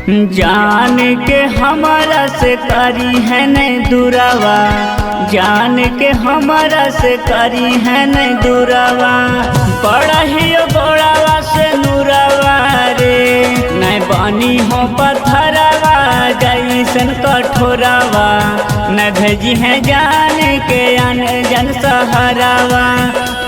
जान के हमारा से करी है नहीं दूरावा, जान के हमारा से करी है नहीं दूरावा। बड़ा ही गोड़ावा से नूरावा रे, नहीं बनी हो पत्थरवा जैसन कठोरावा। न भेजी है जान के अनजन सहारावा,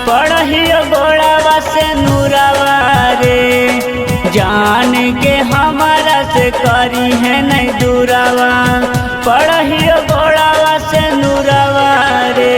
बड़ा ही गोड़ावा से नूरावा रे। जान के हमारा से करी है नहीं दूरावा, बड़ा ही गोड़ावा से नूरावा रे।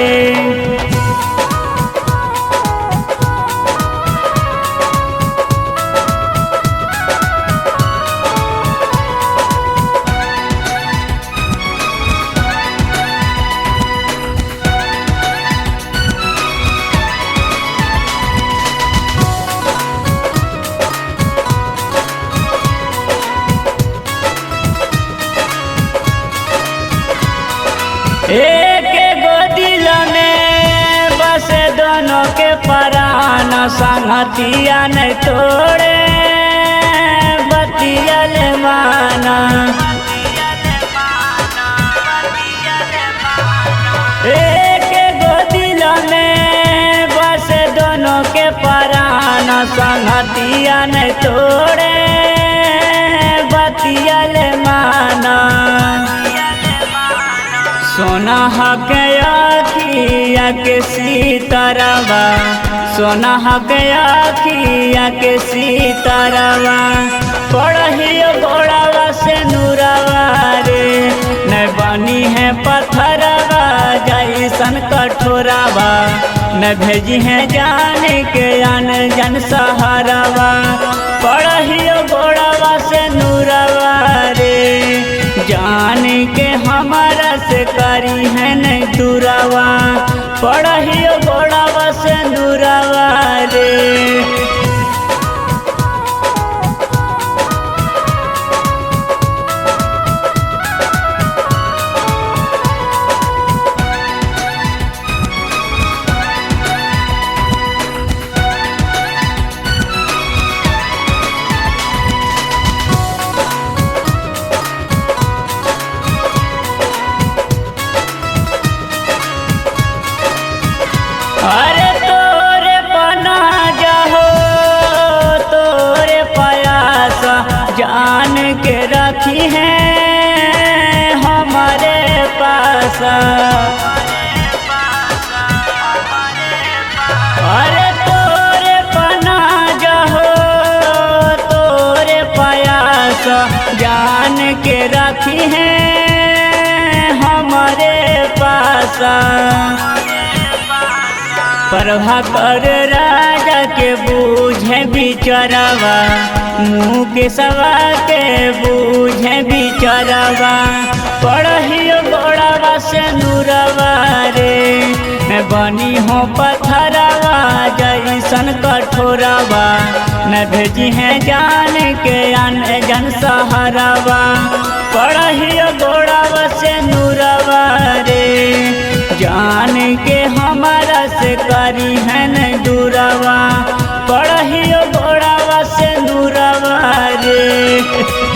एक गो दिल में बस दोनों के परान, संगतिया नहीं तोड़े बतियल माना। एक गो दिल में बस दोनों के परान, संगतिया नहीं तोड़े बतियल माना। सोना हक आखिया के सीतारावा, सोना हक आखिया के सीतारावा। पढ़ी गोड़ावा से नूरावा रे, न बनी है पत्थरवा जैसन कठोरावा। न भेजी है जान के अनजन सहारावा, पढ़ी गोड़ावा से नूरावा रे। जान के हमारा से करी है नहीं दूरावा, पढ़ी गोड़ावा से नूरावा रे। अरे तोरे बना जाहो तोरे प्रयास, जान के रखी है हमारे पास। अरे तोरे बना जाहो तोरे प्रयास, जान के रखी है हमारे पास। प्रभाकर राजा के बूझे बिचरावा, मुँह के सवा के बूझे बिचरावा। पढ़ी गोड़ावा से नूरावा रे, मैं बनी हो पत्थरवा जैसन कठोरावा। न भेजी है जान के अनजन सहारावा, पढ़ी गोड़ावा से नूरावा रे। जान के हमारा से करी है नहीं दूरावा, पढ़ी गोड़ावा से नूरावा रे।